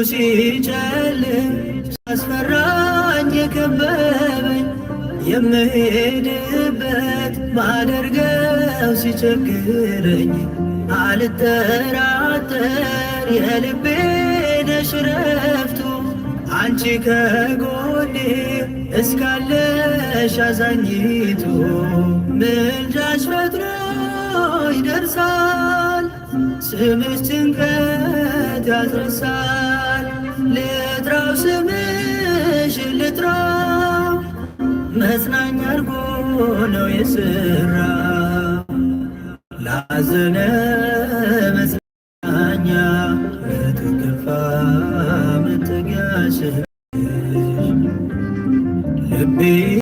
ሲጨልም ሳስፈራኝ የከበበኝ የምሄድበት ማደርገው ሲቸግረኝ አልጠራጠር የልቤ ነሽ ረፍቱ አንቺ ከጎኔ እስካለሽ አዛኝቱ ምልጃሽ ፈጥኖ ይደርሳል ስምሽ ጭንቀት ያስረሳል ልጥራው ስምሽ ልጥራው መጽናኛ አርጎ ነው የሰራ ላዘነ መጽናኛ ለተከፋ መጠጊያሽ